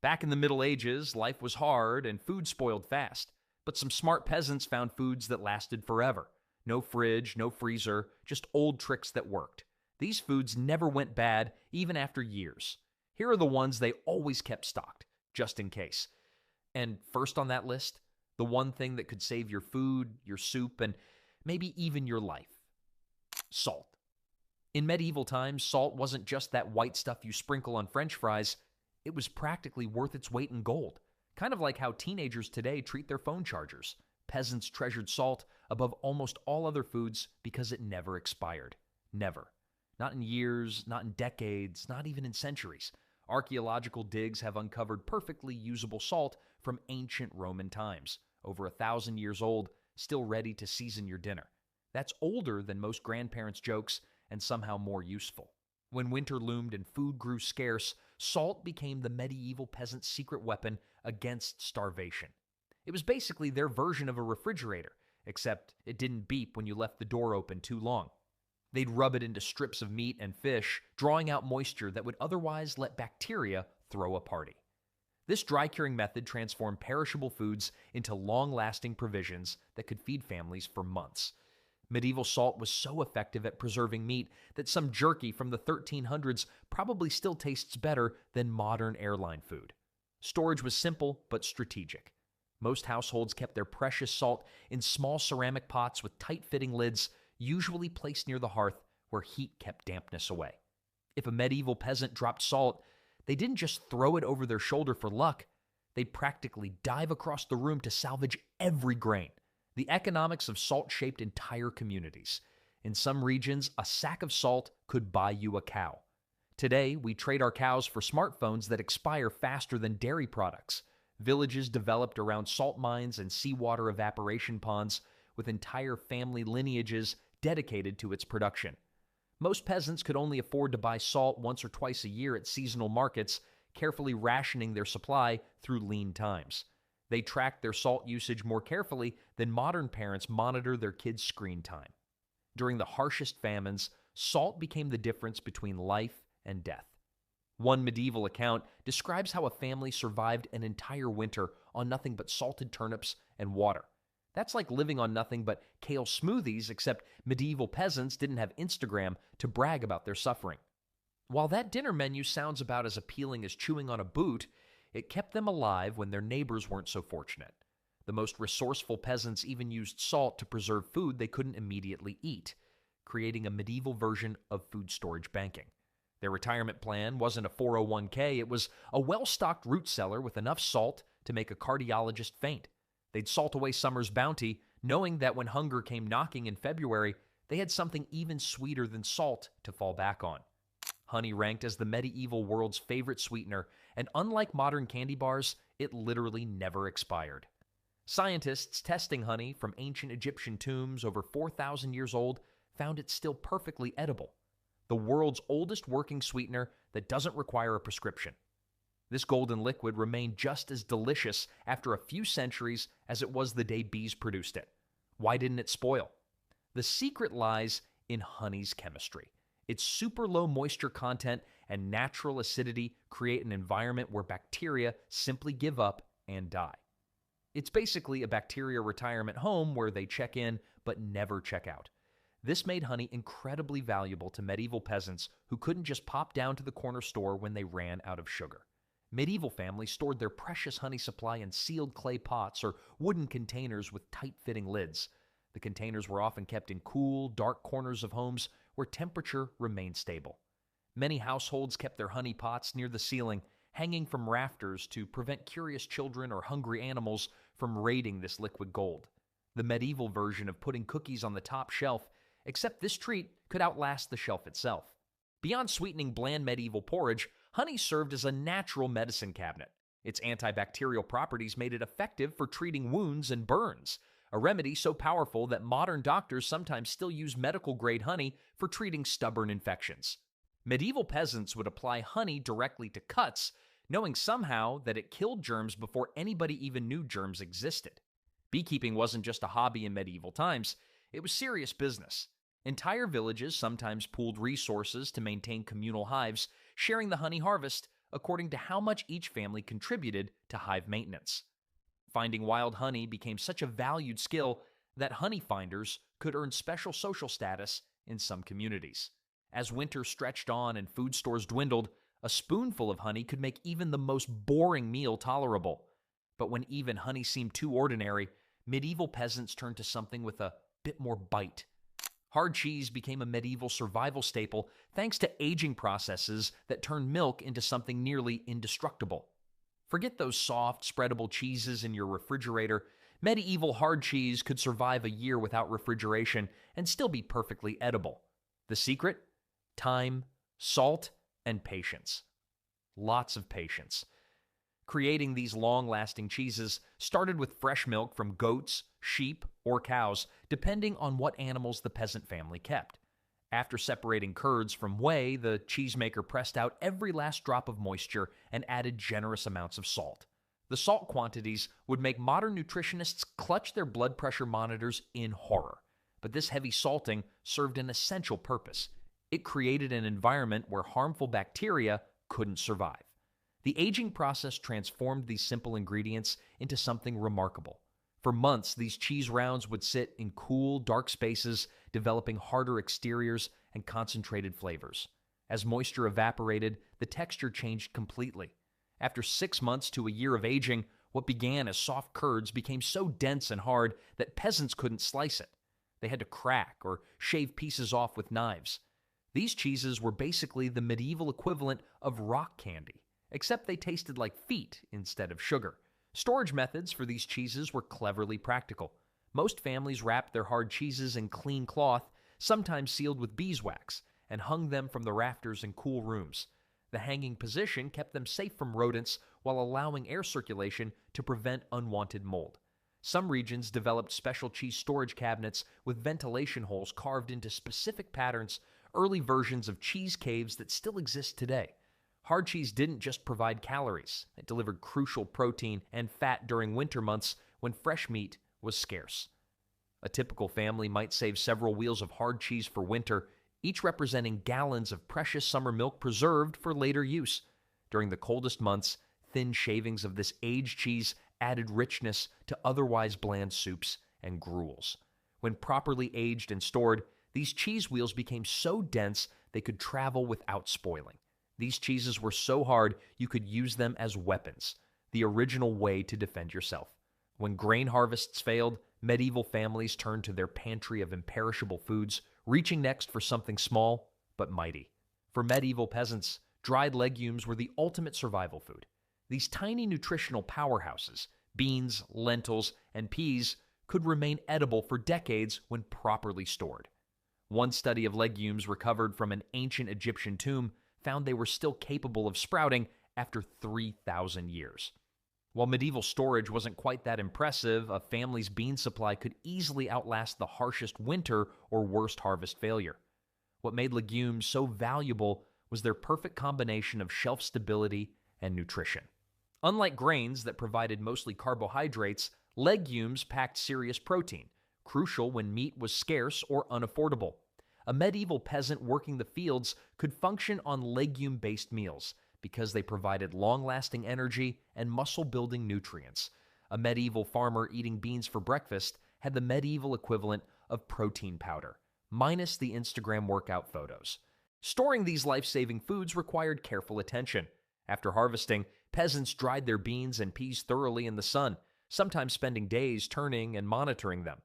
Back in the Middle Ages, life was hard and food spoiled fast, but some smart peasants found foods that lasted forever. No fridge, no freezer, just old tricks that worked. These foods never went bad, even after years. Here are the ones they always kept stocked, just in case. And first on that list, the one thing that could save your food, your soup, and maybe even your life: salt. In medieval times, salt wasn't just that white stuff you sprinkle on French fries. It was practically worth its weight in gold. Kind of like how teenagers today treat their phone chargers. Peasants treasured salt above almost all other foods because it never expired. Never. Not in years, not in decades, not even in centuries. Archaeological digs have uncovered perfectly usable salt from ancient Roman times, over 1,000 years old, still ready to season your dinner. That's older than most grandparents' jokes and somehow more useful. When winter loomed and food grew scarce, salt became the medieval peasant's secret weapon against starvation. It was basically their version of a refrigerator, except it didn't beep when you left the door open too long. They'd rub it into strips of meat and fish, drawing out moisture that would otherwise let bacteria throw a party. This dry-curing method transformed perishable foods into long-lasting provisions that could feed families for months. Medieval salt was so effective at preserving meat that some jerky from the 1300s probably still tastes better than modern airline food. Storage was simple but strategic. Most households kept their precious salt in small ceramic pots with tight-fitting lids, usually placed near the hearth where heat kept dampness away. If a medieval peasant dropped salt, they didn't just throw it over their shoulder for luck. They'd practically dive across the room to salvage every grain. The economics of salt shaped entire communities. In some regions, a sack of salt could buy you a cow. Today, we trade our cows for smartphones that expire faster than dairy products. Villages developed around salt mines and seawater evaporation ponds, with entire family lineages dedicated to its production. Most peasants could only afford to buy salt once or twice a year at seasonal markets, carefully rationing their supply through lean times. They tracked their salt usage more carefully than modern parents monitor their kids' screen time. During the harshest famines, salt became the difference between life and death. One medieval account describes how a family survived an entire winter on nothing but salted turnips and water. That's like living on nothing but kale smoothies, except medieval peasants didn't have Instagram to brag about their suffering. While that dinner menu sounds about as appealing as chewing on a boot, it kept them alive when their neighbors weren't so fortunate. The most resourceful peasants even used salt to preserve food they couldn't immediately eat, creating a medieval version of food storage banking. Their retirement plan wasn't a 401k, it was a well-stocked root cellar with enough salt to make a cardiologist faint. They'd salt away summer's bounty, knowing that when hunger came knocking in February, they had something even sweeter than salt to fall back on. Honey ranked as the medieval world's favorite sweetener, and unlike modern candy bars, it literally never expired. Scientists testing honey from ancient Egyptian tombs over 4,000 years old found it still perfectly edible. The world's oldest working sweetener that doesn't require a prescription. This golden liquid remained just as delicious after a few centuries as it was the day bees produced it. Why didn't it spoil? The secret lies in honey's chemistry. Its super low moisture content and natural acidity create an environment where bacteria simply give up and die. It's basically a bacteria retirement home where they check in but never check out. This made honey incredibly valuable to medieval peasants who couldn't just pop down to the corner store when they ran out of sugar. Medieval families stored their precious honey supply in sealed clay pots or wooden containers with tight-fitting lids. The containers were often kept in cool, dark corners of homes where temperature remained stable. Many households kept their honey pots near the ceiling, hanging from rafters to prevent curious children or hungry animals from raiding this liquid gold. The medieval version of putting cookies on the top shelf, except this treat could outlast the shelf itself. Beyond sweetening bland medieval porridge, honey served as a natural medicine cabinet. Its antibacterial properties made it effective for treating wounds and burns, a remedy so powerful that modern doctors sometimes still use medical-grade honey for treating stubborn infections. Medieval peasants would apply honey directly to cuts, knowing somehow that it killed germs before anybody even knew germs existed. Beekeeping wasn't just a hobby in medieval times, it was serious business. Entire villages sometimes pooled resources to maintain communal hives, sharing the honey harvest according to how much each family contributed to hive maintenance. Finding wild honey became such a valued skill that honey finders could earn special social status in some communities. As winter stretched on and food stores dwindled, a spoonful of honey could make even the most boring meal tolerable. But when even honey seemed too ordinary, medieval peasants turned to something with a bit more bite. Hard cheese became a medieval survival staple thanks to aging processes that turned milk into something nearly indestructible. Forget those soft, spreadable cheeses in your refrigerator. Medieval hard cheese could survive a year without refrigeration and still be perfectly edible. The secret? Time, salt, and patience. Lots of patience. Creating these long-lasting cheeses started with fresh milk from goats, sheep, or cows, depending on what animals the peasant family kept. After separating curds from whey, the cheesemaker pressed out every last drop of moisture and added generous amounts of salt. The salt quantities would make modern nutritionists clutch their blood pressure monitors in horror. But this heavy salting served an essential purpose. It created an environment where harmful bacteria couldn't survive. The aging process transformed these simple ingredients into something remarkable. For months, these cheese rounds would sit in cool, dark spaces, developing harder exteriors and concentrated flavors. As moisture evaporated, the texture changed completely. After 6 months to a year of aging, what began as soft curds became so dense and hard that peasants couldn't slice it. They had to crack or shave pieces off with knives. These cheeses were basically the medieval equivalent of rock candy, except they tasted like feet instead of sugar. Storage methods for these cheeses were cleverly practical. Most families wrapped their hard cheeses in clean cloth, sometimes sealed with beeswax, and hung them from the rafters in cool rooms. The hanging position kept them safe from rodents while allowing air circulation to prevent unwanted mold. Some regions developed special cheese storage cabinets with ventilation holes carved into specific patterns, early versions of cheese caves that still exist today. Hard cheese didn't just provide calories. It delivered crucial protein and fat during winter months when fresh meat was scarce. A typical family might save several wheels of hard cheese for winter, each representing gallons of precious summer milk preserved for later use. During the coldest months, thin shavings of this aged cheese added richness to otherwise bland soups and gruels. When properly aged and stored, these cheese wheels became so dense they could travel without spoiling. These cheeses were so hard you could use them as weapons, the original way to defend yourself. When grain harvests failed, medieval families turned to their pantry of imperishable foods, reaching next for something small but mighty. For medieval peasants, dried legumes were the ultimate survival food. These tiny nutritional powerhouses, beans, lentils, and peas, could remain edible for decades when properly stored. One study of legumes recovered from an ancient Egyptian tomb found they were still capable of sprouting after 3,000 years. While medieval storage wasn't quite that impressive, a family's bean supply could easily outlast the harshest winter or worst harvest failure. What made legumes so valuable was their perfect combination of shelf stability and nutrition. Unlike grains that provided mostly carbohydrates, legumes packed serious protein, crucial when meat was scarce or unaffordable. A medieval peasant working the fields could function on legume-based meals because they provided long-lasting energy and muscle-building nutrients. A medieval farmer eating beans for breakfast had the medieval equivalent of protein powder, minus the Instagram workout photos. Storing these life-saving foods required careful attention. After harvesting, peasants dried their beans and peas thoroughly in the sun, sometimes spending days turning and monitoring them.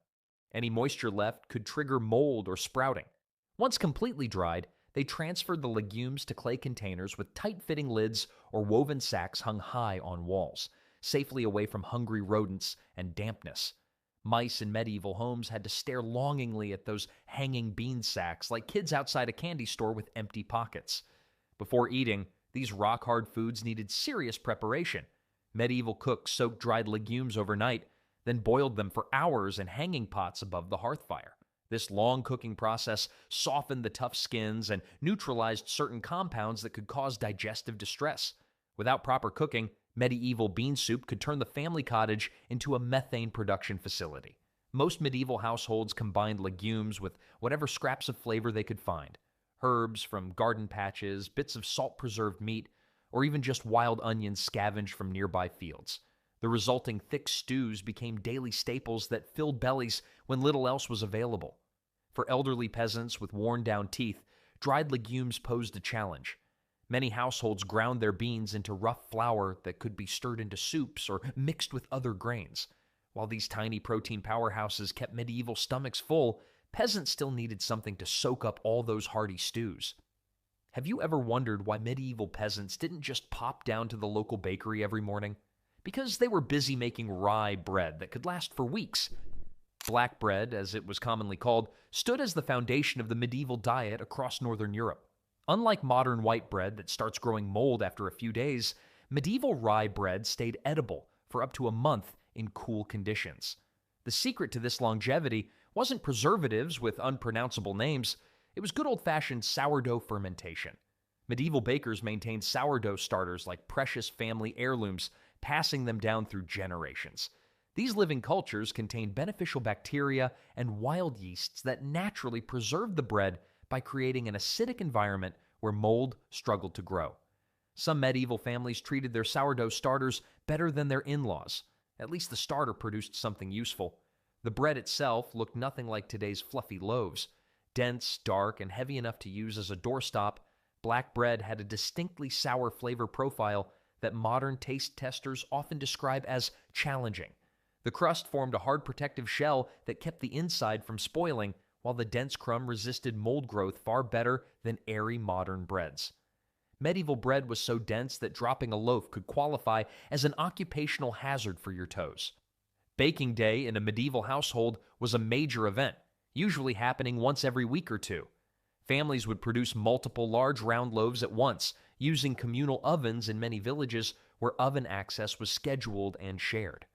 Any moisture left could trigger mold or sprouting. Once completely dried, they transferred the legumes to clay containers with tight-fitting lids or woven sacks hung high on walls, safely away from hungry rodents and dampness. Mice in medieval homes had to stare longingly at those hanging bean sacks like kids outside a candy store with empty pockets. Before eating, these rock-hard foods needed serious preparation. Medieval cooks soaked dried legumes overnight, then boiled them for hours in hanging pots above the hearth fire. This long cooking process softened the tough skins and neutralized certain compounds that could cause digestive distress. Without proper cooking, medieval bean soup could turn the family cottage into a methane production facility. Most medieval households combined legumes with whatever scraps of flavor they could find. Herbs from garden patches, bits of salt-preserved meat, or even just wild onions scavenged from nearby fields. The resulting thick stews became daily staples that filled bellies when little else was available. For elderly peasants with worn-down teeth, dried legumes posed a challenge. Many households ground their beans into rough flour that could be stirred into soups or mixed with other grains. While these tiny protein powerhouses kept medieval stomachs full, peasants still needed something to soak up all those hearty stews. Have you ever wondered why medieval peasants didn't just pop down to the local bakery every morning? Because they were busy making rye bread that could last for weeks. Black bread, as it was commonly called, stood as the foundation of the medieval diet across northern Europe. Unlike modern white bread that starts growing mold after a few days, medieval rye bread stayed edible for up to a month in cool conditions. The secret to this longevity wasn't preservatives with unpronounceable names. It was good old-fashioned sourdough fermentation. Medieval bakers maintained sourdough starters like precious family heirlooms, passing them down through generations. These living cultures contained beneficial bacteria and wild yeasts that naturally preserved the bread by creating an acidic environment where mold struggled to grow. Some medieval families treated their sourdough starters better than their in-laws. At least the starter produced something useful. The bread itself looked nothing like today's fluffy loaves. Dense, dark, and heavy enough to use as a doorstop, black bread had a distinctly sour flavor profile that modern taste testers often describe as challenging. The crust formed a hard protective shell that kept the inside from spoiling, while the dense crumb resisted mold growth far better than airy modern breads. Medieval bread was so dense that dropping a loaf could qualify as an occupational hazard for your toes. Baking day in a medieval household was a major event, usually happening once every week or two. Families would produce multiple large round loaves at once, using communal ovens in many villages where oven access was scheduled and shared.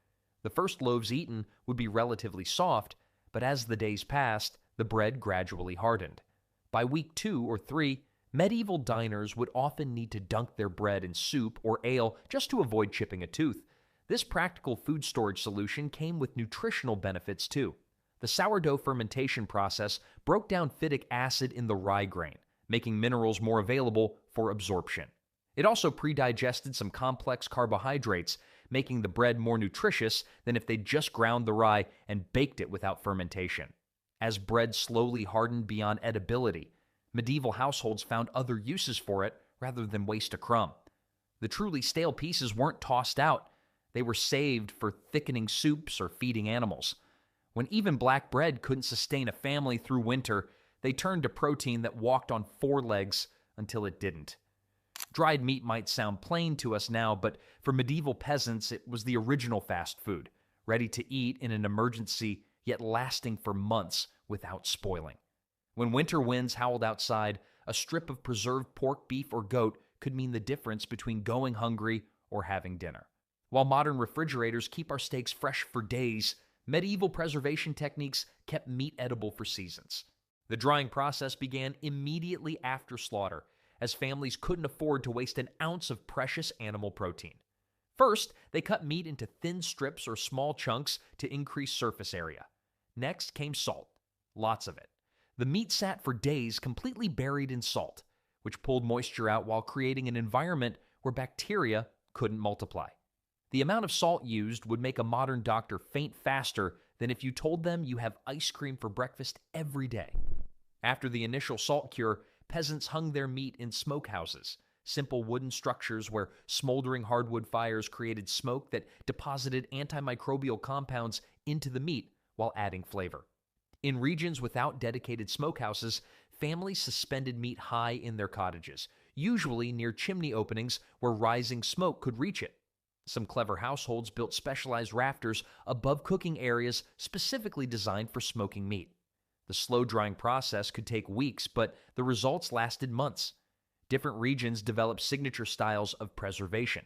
The first loaves eaten would be relatively soft, but as the days passed, the bread gradually hardened. By week 2 or 3, medieval diners would often need to dunk their bread in soup or ale just to avoid chipping a tooth. This practical food storage solution came with nutritional benefits too. The sourdough fermentation process broke down phytic acid in the rye grain, making minerals more available for absorption. It also pre-digested some complex carbohydrates, making the bread more nutritious than if they'd just ground the rye and baked it without fermentation. As bread slowly hardened beyond edibility, medieval households found other uses for it rather than waste a crumb. The truly stale pieces weren't tossed out. They were saved for thickening soups or feeding animals. When even black bread couldn't sustain a family through winter, they turned to protein that walked on 4 legs until it didn't. Dried meat might sound plain to us now, but for medieval peasants, it was the original fast food, ready to eat in an emergency, yet lasting for months without spoiling. When winter winds howled outside, a strip of preserved pork, beef, or goat could mean the difference between going hungry or having dinner. While modern refrigerators keep our steaks fresh for days, medieval preservation techniques kept meat edible for seasons. The drying process began immediately after slaughter, as families couldn't afford to waste an ounce of precious animal protein. First, they cut meat into thin strips or small chunks to increase surface area. Next came salt, lots of it. The meat sat for days completely buried in salt, which pulled moisture out while creating an environment where bacteria couldn't multiply. The amount of salt used would make a modern doctor faint faster than if you told them you have ice cream for breakfast every day. After the initial salt cure, peasants hung their meat in smokehouses, simple wooden structures where smoldering hardwood fires created smoke that deposited antimicrobial compounds into the meat while adding flavor. In regions without dedicated smokehouses, families suspended meat high in their cottages, usually near chimney openings where rising smoke could reach it. Some clever households built specialized rafters above cooking areas specifically designed for smoking meat. The slow drying process could take weeks, but the results lasted months. Different regions developed signature styles of preservation.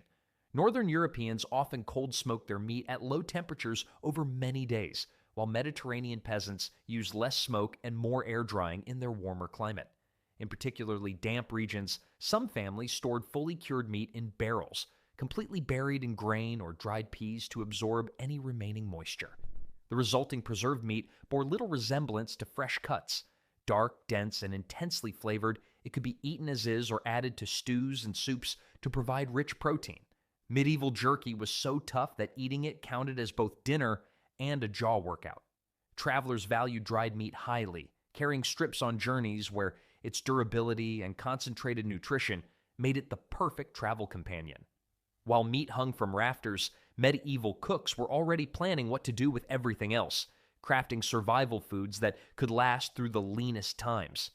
Northern Europeans often cold smoked their meat at low temperatures over many days, while Mediterranean peasants used less smoke and more air drying in their warmer climate. In particularly damp regions, some families stored fully cured meat in barrels, completely buried in grain or dried peas to absorb any remaining moisture. The resulting preserved meat bore little resemblance to fresh cuts. Dark, dense, and intensely flavored, It could be eaten as is or added to stews and soups to provide rich protein. Medieval jerky was so tough that eating it counted as both dinner and a jaw workout. Travelers valued dried meat highly, carrying strips on journeys where its durability and concentrated nutrition made it the perfect travel companion. While meat hung from rafters, medieval cooks were already planning what to do with everything else, crafting survival foods that could last through the leanest times.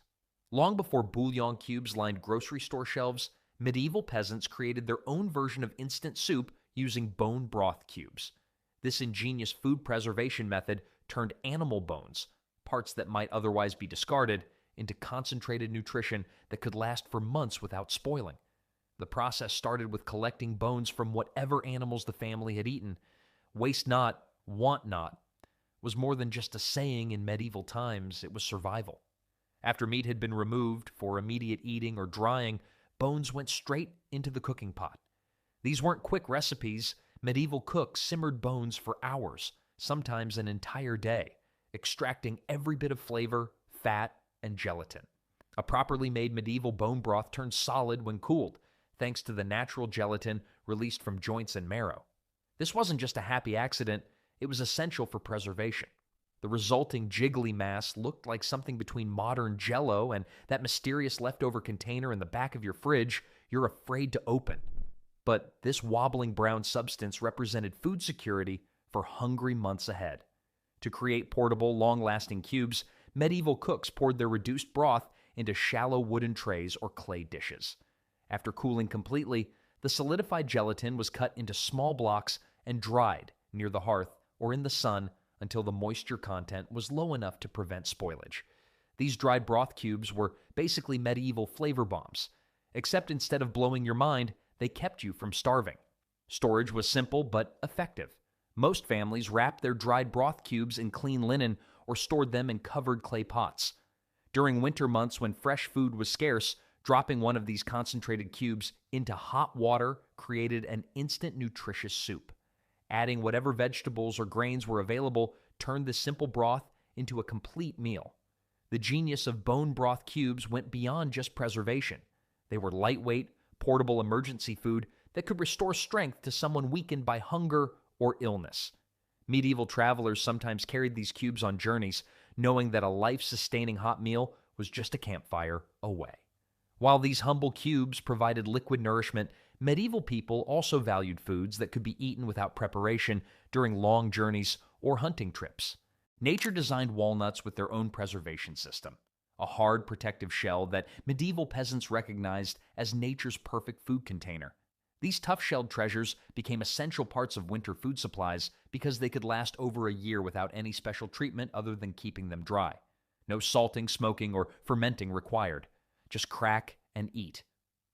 Long before bouillon cubes lined grocery store shelves, medieval peasants created their own version of instant soup using bone broth cubes. This ingenious food preservation method turned animal bones, parts that might otherwise be discarded, into concentrated nutrition that could last for months without spoiling. The process started with collecting bones from whatever animals the family had eaten. Waste not, want not was more than just a saying in medieval times, it was survival. After meat had been removed for immediate eating or drying, bones went straight into the cooking pot. These weren't quick recipes. Medieval cooks simmered bones for hours, sometimes an entire day, extracting every bit of flavor, fat, and gelatin. A properly made medieval bone broth turned solid when cooled, thanks to the natural gelatin released from joints and marrow. This wasn't just a happy accident, it was essential for preservation. The resulting jiggly mass looked like something between modern Jell-O and that mysterious leftover container in the back of your fridge you're afraid to open. But this wobbling brown substance represented food security for hungry months ahead. To create portable, long-lasting cubes, medieval cooks poured their reduced broth into shallow wooden trays or clay dishes. After cooling completely, the solidified gelatin was cut into small blocks and dried near the hearth or in the sun until the moisture content was low enough to prevent spoilage. These dried broth cubes were basically medieval flavor bombs, except instead of blowing your mind, they kept you from starving. Storage was simple but effective. Most families wrapped their dried broth cubes in clean linen or stored them in covered clay pots. During winter months when fresh food was scarce, dropping one of these concentrated cubes into hot water created an instant nutritious soup. Adding whatever vegetables or grains were available turned this simple broth into a complete meal. The genius of bone broth cubes went beyond just preservation. They were lightweight, portable emergency food that could restore strength to someone weakened by hunger or illness. Medieval travelers sometimes carried these cubes on journeys, knowing that a life-sustaining hot meal was just a campfire away. While these humble cubes provided liquid nourishment, medieval people also valued foods that could be eaten without preparation during long journeys or hunting trips. Nature designed walnuts with their own preservation system, a hard protective shell that medieval peasants recognized as nature's perfect food container. These tough-shelled treasures became essential parts of winter food supplies because they could last over a year without any special treatment other than keeping them dry. No salting, smoking, or fermenting required. Just crack and eat.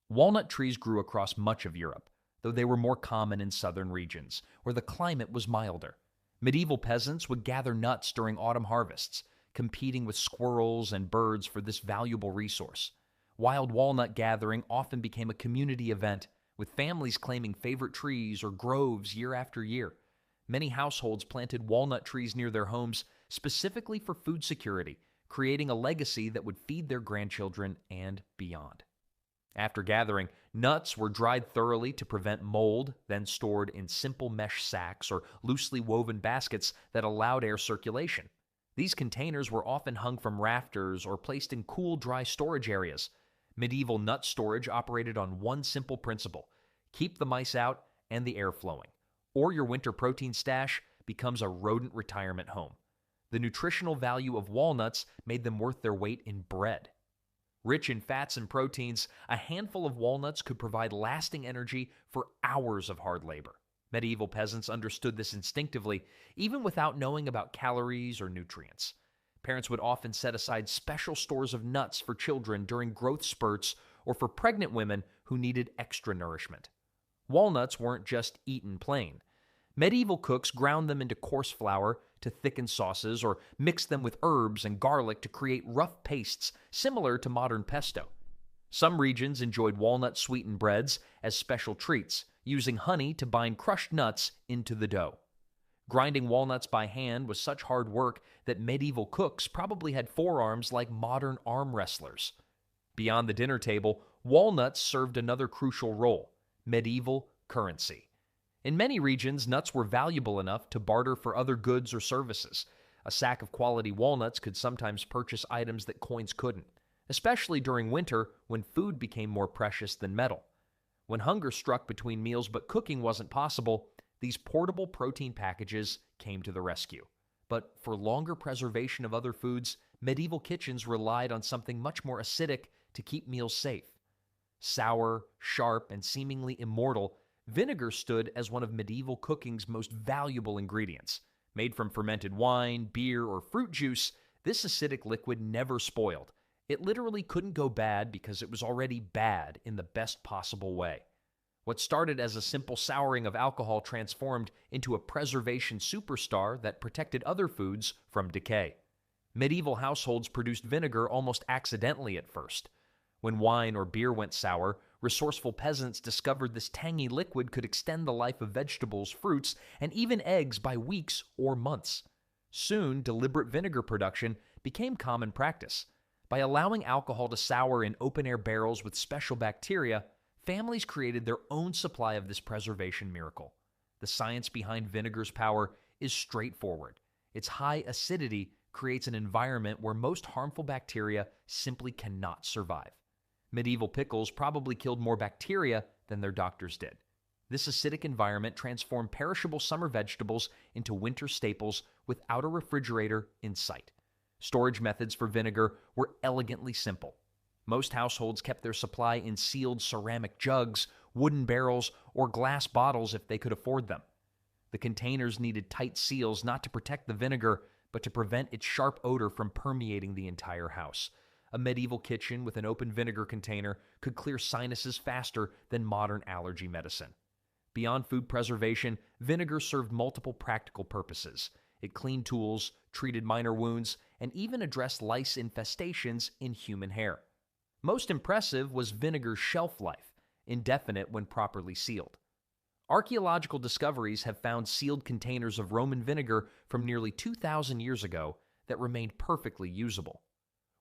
Walnut trees grew across much of Europe, though they were more common in southern regions, where the climate was milder. Medieval peasants would gather nuts during autumn harvests, competing with squirrels and birds for this valuable resource. Wild walnut gathering often became a community event, with families claiming favorite trees or groves year after year. Many households planted walnut trees near their homes specifically for food security, creating a legacy that would feed their grandchildren and beyond. After gathering, nuts were dried thoroughly to prevent mold, then stored in simple mesh sacks or loosely woven baskets that allowed air circulation. These containers were often hung from rafters or placed in cool, dry storage areas. Medieval nut storage operated on one simple principle: keep the mice out and the air flowing, or your winter protein stash becomes a rodent retirement home. The nutritional value of walnuts made them worth their weight in bread. Rich in fats and proteins, a handful of walnuts could provide lasting energy for hours of hard labor. Medieval peasants understood this instinctively, even without knowing about calories or nutrients. Parents would often set aside special stores of nuts for children during growth spurts or for pregnant women who needed extra nourishment. Walnuts weren't just eaten plain. Medieval cooks ground them into coarse flour to thicken sauces or mixed them with herbs and garlic to create rough pastes similar to modern pesto. Some regions enjoyed walnut-sweetened breads as special treats, using honey to bind crushed nuts into the dough. Grinding walnuts by hand was such hard work that medieval cooks probably had forearms like modern arm wrestlers. Beyond the dinner table, walnuts served another crucial role: medieval currency. In many regions, nuts were valuable enough to barter for other goods or services. A sack of quality walnuts could sometimes purchase items that coins couldn't, especially during winter when food became more precious than metal. When hunger struck between meals but cooking wasn't possible, these portable protein packages came to the rescue. But for longer preservation of other foods, medieval kitchens relied on something much more acidic to keep meals safe. Sour, sharp, and seemingly immortal, vinegar stood as one of medieval cooking's most valuable ingredients. Made from fermented wine, beer, or fruit juice, this acidic liquid never spoiled. It literally couldn't go bad because it was already bad in the best possible way. What started as a simple souring of alcohol transformed into a preservation superstar that protected other foods from decay. Medieval households produced vinegar almost accidentally at first. When wine or beer went sour, resourceful peasants discovered this tangy liquid could extend the life of vegetables, fruits, and even eggs by weeks or months. Soon, deliberate vinegar production became common practice. By allowing alcohol to sour in open-air barrels with special bacteria, families created their own supply of this preservation miracle. The science behind vinegar's power is straightforward. Its high acidity creates an environment where most harmful bacteria simply cannot survive. Medieval pickles probably killed more bacteria than their doctors did. This acidic environment transformed perishable summer vegetables into winter staples without a refrigerator in sight. Storage methods for vinegar were elegantly simple. Most households kept their supply in sealed ceramic jugs, wooden barrels, or glass bottles if they could afford them. The containers needed tight seals not to protect the vinegar, but to prevent its sharp odor from permeating the entire house. A medieval kitchen with an open vinegar container could clear sinuses faster than modern allergy medicine. Beyond food preservation, vinegar served multiple practical purposes. It cleaned tools, treated minor wounds, and even addressed lice infestations in human hair. Most impressive was vinegar's shelf life, indefinite when properly sealed. Archaeological discoveries have found sealed containers of Roman vinegar from nearly 2,000 years ago that remained perfectly usable.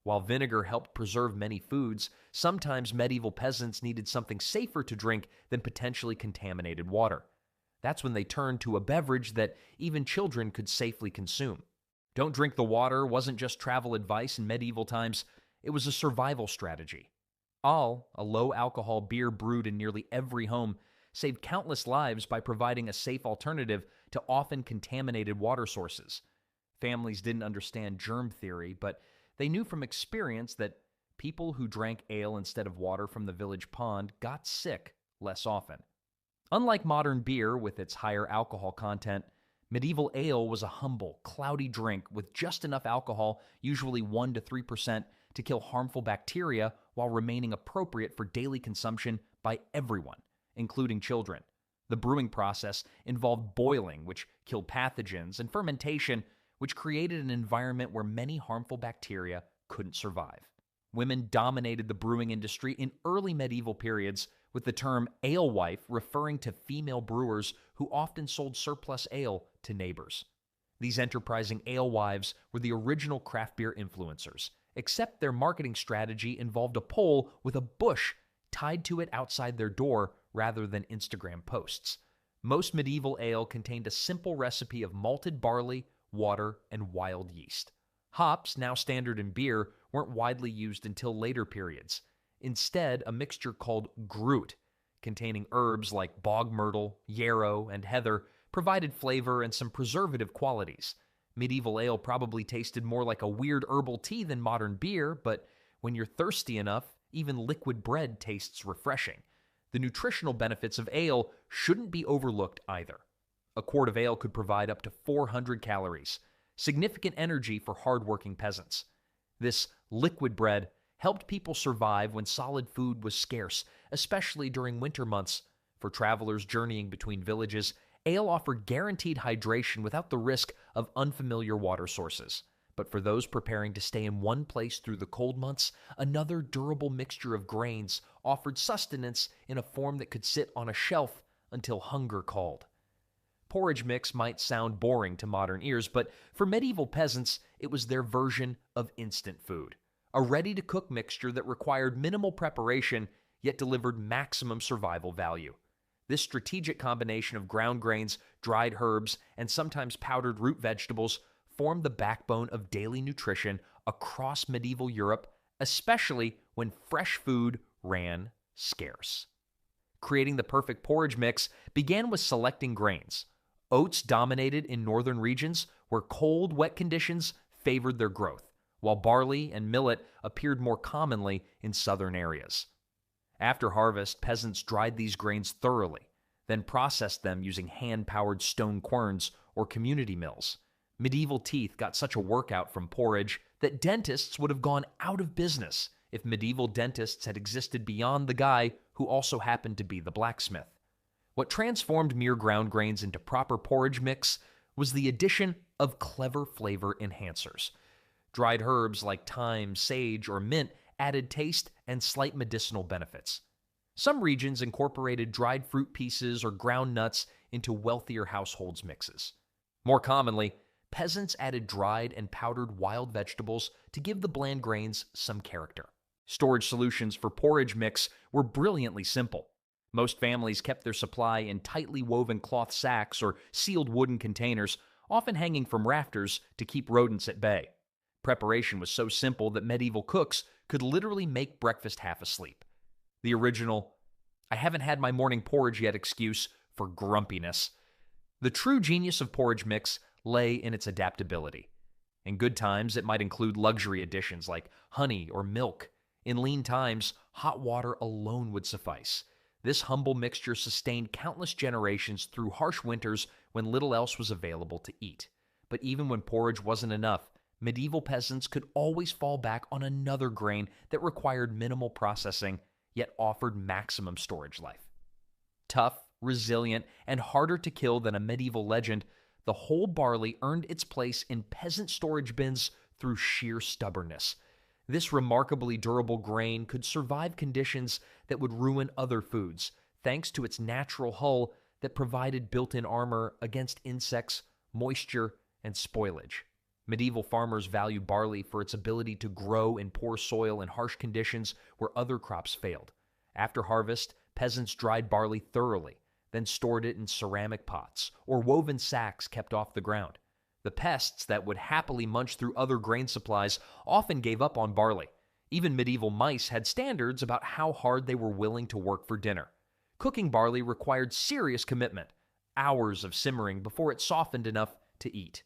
While vinegar helped preserve many foods, sometimes medieval peasants needed something safer to drink than potentially contaminated water. That's when they turned to a beverage that even children could safely consume. Don't drink the water wasn't just travel advice in medieval times, it was a survival strategy. A low-alcohol beer brewed in nearly every home, saved countless lives by providing a safe alternative to often contaminated water sources. Families didn't understand germ theory, but they knew from experience that people who drank ale instead of water from the village pond got sick less often. Unlike modern beer with its higher alcohol content, medieval ale was a humble, cloudy drink with just enough alcohol, usually 1 to 3%, to kill harmful bacteria while remaining appropriate for daily consumption by everyone, including children. The brewing process involved boiling, which killed pathogens, and fermentation, which created an environment where many harmful bacteria couldn't survive. Women dominated the brewing industry in early medieval periods, with the term alewife referring to female brewers who often sold surplus ale to neighbors. These enterprising alewives were the original craft beer influencers, except their marketing strategy involved a pole with a bush tied to it outside their door rather than Instagram posts. Most medieval ale contained a simple recipe of malted barley, water, and wild yeast. Hops, now standard in beer, weren't widely used until later periods. Instead, a mixture called groot, containing herbs like bog myrtle, yarrow, and heather, provided flavor and some preservative qualities. Medieval ale probably tasted more like a weird herbal tea than modern beer, but when you're thirsty enough, even liquid bread tastes refreshing. The nutritional benefits of ale shouldn't be overlooked either. A quart of ale could provide up to 400 calories, significant energy for hardworking peasants. This liquid bread helped people survive when solid food was scarce, especially during winter months. For travelers journeying between villages, ale offered guaranteed hydration without the risk of unfamiliar water sources. But for those preparing to stay in one place through the cold months, another durable mixture of grains offered sustenance in a form that could sit on a shelf until hunger called. Porridge mix might sound boring to modern ears, but for medieval peasants, it was their version of instant food. a ready-to-cook mixture that required minimal preparation yet delivered maximum survival value. This strategic combination of ground grains, dried herbs, and sometimes powdered root vegetables formed the backbone of daily nutrition across medieval Europe, especially when fresh food ran scarce. Creating the perfect porridge mix began with selecting grains. Oats dominated in northern regions where cold, wet conditions favored their growth, while barley and millet appeared more commonly in southern areas. After harvest, peasants dried these grains thoroughly, then processed them using hand-powered stone querns or community mills. Medieval teeth got such a workout from porridge that dentists would have gone out of business if medieval dentists had existed beyond the guy who also happened to be the blacksmith. What transformed mere ground grains into proper porridge mix was the addition of clever flavor enhancers. Dried herbs like thyme, sage, or mint added taste and slight medicinal benefits. Some regions incorporated dried fruit pieces or ground nuts into wealthier households' mixes. More commonly, peasants added dried and powdered wild vegetables to give the bland grains some character. Storage solutions for porridge mix were brilliantly simple. Most families kept their supply in tightly woven cloth sacks or sealed wooden containers, often hanging from rafters to keep rodents at bay. Preparation was so simple that medieval cooks could literally make breakfast half asleep. The original, "I haven't had my morning porridge yet" excuse for grumpiness. The true genius of porridge mix lay in its adaptability. In good times, it might include luxury additions like honey or milk. In lean times, hot water alone would suffice. This humble mixture sustained countless generations through harsh winters when little else was available to eat. But even when porridge wasn't enough, medieval peasants could always fall back on another grain that required minimal processing, yet offered maximum storage life. Tough, resilient, and harder to kill than a medieval legend, the whole barley earned its place in peasant storage bins through sheer stubbornness. This remarkably durable grain could survive conditions that would ruin other foods, thanks to its natural hull that provided built-in armor against insects, moisture, and spoilage. Medieval farmers valued barley for its ability to grow in poor soil and harsh conditions where other crops failed. After harvest, peasants dried barley thoroughly, then stored it in ceramic pots or woven sacks kept off the ground. The pests that would happily munch through other grain supplies often gave up on barley. Even medieval mice had standards about how hard they were willing to work for dinner. Cooking barley required serious commitment, hours of simmering before it softened enough to eat.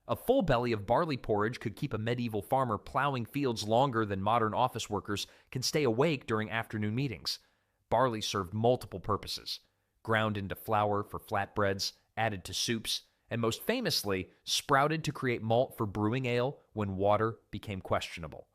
A full belly of barley porridge could keep a medieval farmer plowing fields longer than modern office workers can stay awake during afternoon meetings. Barley served multiple purposes: ground into flour for flatbreads, added to soups, and most famously, sprouted to create malt for brewing ale when water became questionable.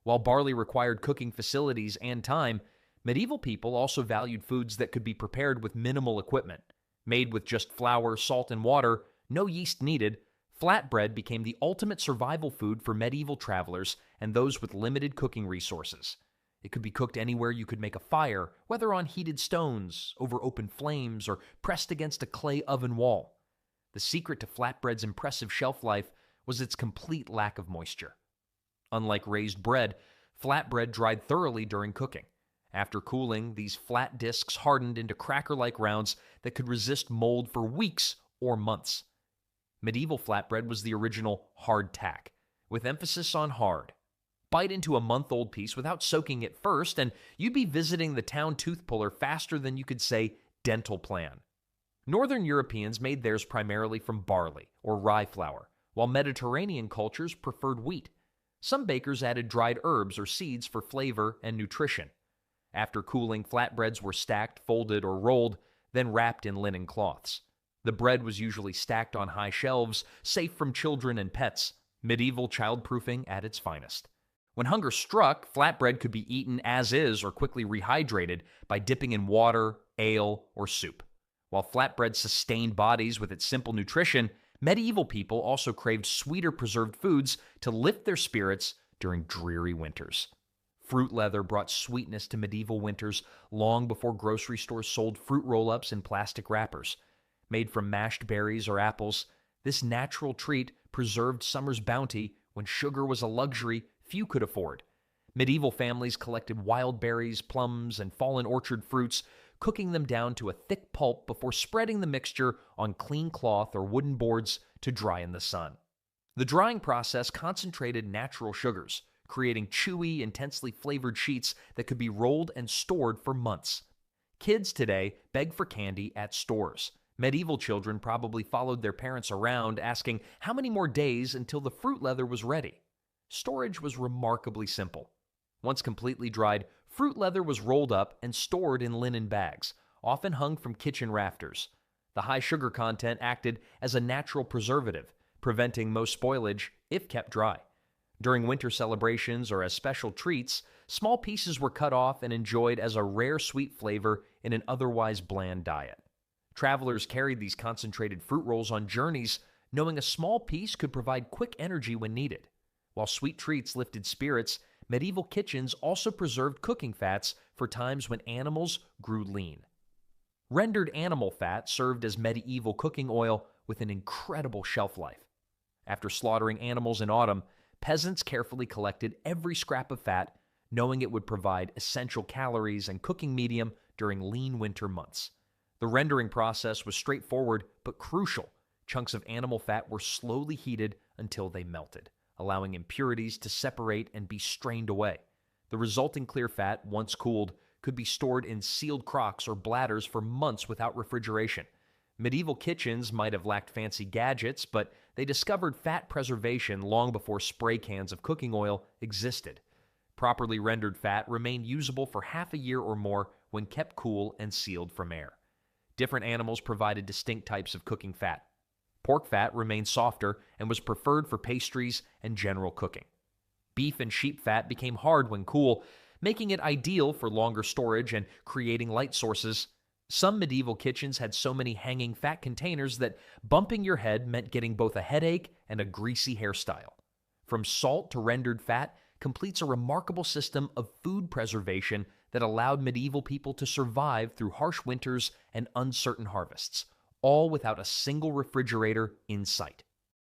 While barley required cooking facilities and time, medieval people also valued foods that could be prepared with minimal equipment. Made with just flour, salt, and water, no yeast needed, flatbread became the ultimate survival food for medieval travelers and those with limited cooking resources. It could be cooked anywhere you could make a fire, whether on heated stones, over open flames, or pressed against a clay oven wall. The secret to flatbread's impressive shelf life was its complete lack of moisture. Unlike raised bread, flatbread dried thoroughly during cooking. After cooling, these flat discs hardened into cracker-like rounds that could resist mold for weeks or months. Medieval flatbread was the original hardtack, with emphasis on hard. Bite into a month-old piece without soaking it first, and you'd be visiting the town tooth puller faster than you could say dental plan. Northern Europeans made theirs primarily from barley or rye flour, while Mediterranean cultures preferred wheat. Some bakers added dried herbs or seeds for flavor and nutrition. After cooling, flatbreads were stacked, folded, or rolled, then wrapped in linen cloths. The bread was usually stacked on high shelves, safe from children and pets, medieval childproofing at its finest. When hunger struck, flatbread could be eaten as is or quickly rehydrated by dipping in water, ale, or soup. While flatbread sustained bodies with its simple nutrition, medieval people also craved sweeter preserved foods to lift their spirits during dreary winters. Fruit leather brought sweetness to medieval winters long before grocery stores sold fruit roll-ups in plastic wrappers. Made from mashed berries or apples, this natural treat preserved summer's bounty when sugar was a luxury few could afford. Medieval families collected wild berries, plums, and fallen orchard fruits, cooking them down to a thick pulp before spreading the mixture on clean cloth or wooden boards to dry in the sun. The drying process concentrated natural sugars, creating chewy, intensely flavored sheets that could be rolled and stored for months. Kids today beg for candy at stores. Medieval children probably followed their parents around asking how many more days until the fruit leather was ready. Storage was remarkably simple. Once completely dried, fruit leather was rolled up and stored in linen bags, often hung from kitchen rafters. The high sugar content acted as a natural preservative, preventing most spoilage if kept dry. During winter celebrations or as special treats, small pieces were cut off and enjoyed as a rare sweet flavor in an otherwise bland diet. Travelers carried these concentrated fruit rolls on journeys, knowing a small piece could provide quick energy when needed. While sweet treats lifted spirits, medieval kitchens also preserved cooking fats for times when animals grew lean. Rendered animal fat served as medieval cooking oil with an incredible shelf life. After slaughtering animals in autumn, peasants carefully collected every scrap of fat, knowing it would provide essential calories and cooking medium during lean winter months. The rendering process was straightforward but crucial. Chunks of animal fat were slowly heated until they melted, allowing impurities to separate and be strained away. The resulting clear fat, once cooled, could be stored in sealed crocks or bladders for months without refrigeration. Medieval kitchens might have lacked fancy gadgets, but they discovered fat preservation long before spray cans of cooking oil existed. Properly rendered fat remained usable for half a year or more when kept cool and sealed from air. Different animals provided distinct types of cooking fat. Pork fat remained softer and was preferred for pastries and general cooking. Beef and sheep fat became hard when cool, making it ideal for longer storage and creating light sources. Some medieval kitchens had so many hanging fat containers that bumping your head meant getting both a headache and a greasy hairstyle. From salt to rendered fat completes a remarkable system of food preservation that allowed medieval people to survive through harsh winters and uncertain harvests, all without a single refrigerator in sight.